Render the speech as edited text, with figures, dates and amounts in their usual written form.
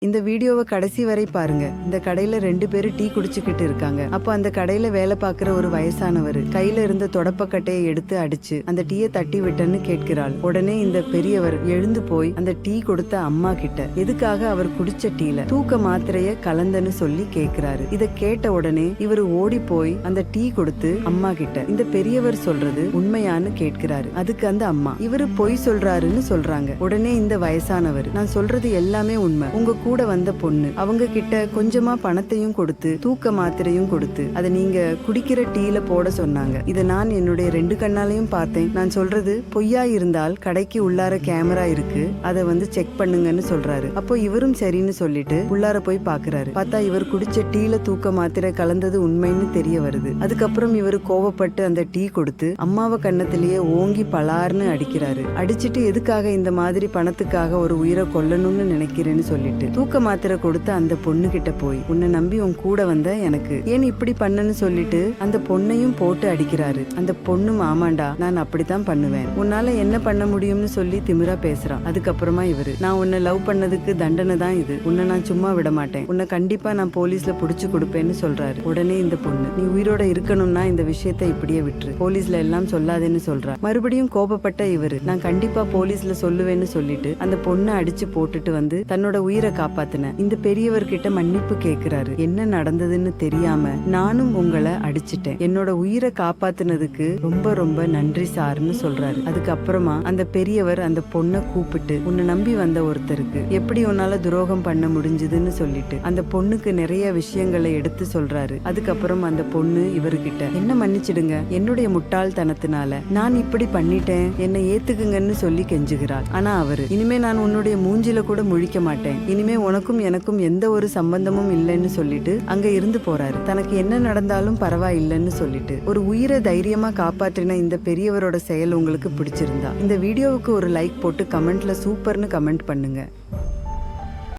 இந்த வீடியோவை கடைசி வரை பாருங்க. இந்த கடையில 2 பேரு டீ குடிச்சுக்கிட்டு இருக்காங்க. அப்போ அந்த கடையில வேலை பார்க்கிற ஒரு வயசானவர் கையில இருந்த தொடப்பக்கட்டையை எடுத்து அடிச்சு அந்த டீயை தட்டி விட்டன்னு கேட்கிறாள். உடனே இந்த பெரியவர் எழுந்து போய் அந்த டீ கொடுத்த அம்மா கிட்ட எதுக்காக அவர் குடிச்ச டீல தூக்க மாத்திரைய கலந்தன்னு சொல்லி கேட்கிறாரு. இத கேட்ட உடனே இவர் ஓடி போய் அந்த டீ கொடுத்து அம்மா கிட்ட இந்த பெரியவர் சொல்றது உண்மையான்னு கேட்கிறாரு. அதுக்கு அந்த அம்மா இவரு பொய் சொல்றாருன்னு சொல்றாங்க. உடனே இந்த வயசானவர் நான் சொல்றது எல்லாமே உண்மை. உங்க கூட வந்த பொண்ணு அவங்க கிட்ட கொஞ்சமா பணத்தையும் கொடுத்து தூக்க மாத்திரையும் கொடுத்து அதை நீங்க குடிக்கிற டீல போட சொன்னாங்க. இதை நான் என்னுடைய 2 கண்ணாலையும் பார்த்தேன். நான் சொல்றது பொய்யா இருந்தால் கடைக்கு உள்ளார கேமரா இருக்கு, அதை செக் பண்ணுங்கன்னு சொல்றாரு. அப்போ இவரும் சரின்னு சொல்லிட்டு உள்ளார போய் பாக்குறாரு. பார்த்தா இவர் குடிச்ச டீல தூக்க மாத்திரை கலந்தது உண்மைன்னு தெரிய வருது. அதுக்கப்புறம் இவர் கோவப்பட்டு அந்த டீ கொடுத்து அம்மாவை கண்ணத்திலேயே ஓங்கி பலார்னு அடிக்கிறாரு. அடிச்சிட்டு எதுக்காக இந்த மாதிரி பணத்துக்காக ஒரு உயிரை கொல்லணும்னு நினைக்கிறேன்னு சொல்லிட்டு தூக்க மாத்திரை கொடுத்து அந்த பொண்ணு கிட்ட போய் உன்னை நம்பி உன் கூட வந்த எனக்கு ஏன் இப்படி பண்ணன்னு சொல்லிட்டு அந்த பொண்ணையும் போட்டு அடிக்கிறாரு. அந்த பொண்ணும் ஆமாண்டா நான் அப்படித்தான் பண்ணுவேன், உன்னால என்ன பண்ண முடியும்னு சொல்லி திமிரா பேசுறான். அதுக்கப்புறமா இவரு நான் உன்னை லவ் பண்ணதுக்கு தண்டனை தான் இது, உன்னை நான் சும்மா விட மாட்டேன், உன்னை கண்டிப்பா நான் போலீஸ்ல புடிச்சு கொடுப்பேன்னு சொல்றாரு. உடனே இந்த பொண்ணு நீ உயிரோட இருக்கணும்னா இந்த விஷயத்தை இப்படியே விட்டுரு, போலீஸ்ல எல்லாம் சொல்லாதேன்னு சொல்றா. மறுபடியும் கோபப்பட்ட இவரு நான் கண்டிப்பா போலீஸ்ல சொல்லுவேன்னு சொல்லிட்டு அந்த பொண்ணை அடிச்சு போட்டுட்டு தன்னோட உயிரை காப்பாத்தின இந்த பெரியவர்கிட்ட மன்னிப்பு கேக்குறாரு. என்ன நடந்ததுன்னு தெரியாம நானும் உங்களை அடிச்சிட்டேன், என்னோட உயிரை காப்பாத்தினதுக்கு ரொம்ப ரொம்ப நன்றி சார்னு சொல்றாரு. அதுக்கப்புறமா அந்த பெரியவர் அந்த பொண்ணை கூப்பிட்டு உன்னை நம்பி வந்த ஒருத்தருக்கு எப்படி உன்னால துரோகம் பண்ண முடிஞ்சதுன்னு சொல்லிட்டு அந்த பொண்ணுக்கு நிறைய விஷயங்களை எடுத்து சொல்றாரு. அதுக்கப்புறம் அந்த பொண்ணு இவர்கிட்ட என்ன மன்னிச்சிடுங்க, என்னுடைய முட்டாள்தனத்தினால நான் இப்படி பண்ணிட்டேன், என்னை ஏத்துக்குங்கன்னு சொல்லி கெஞ்சுகிறாள். ஆனா அவரு இனிமே நான் உன்னுடைய மூஞ்சில கூட முழிக்க மாட்டேன், இனிமே உனக்கும் எனக்கும் எந்த ஒரு சம்பந்தமும் இல்லைன்னு சொல்லிட்டு அங்க இருந்து போறாரு. தனக்கு என்ன நடந்தாலும் பரவாயில்லைன்னு சொல்லிட்டு ஒரு உயிரை தைரியமா காப்பாற்றின இந்த பெரியவரோட செயல் உங்களுக்கு பிடிச்சிருந்தா இந்த வீடியோவுக்கு ஒரு லைக் போட்டு கமெண்ட்ல சூப்பர்னு கமெண்ட் பண்ணுங்க.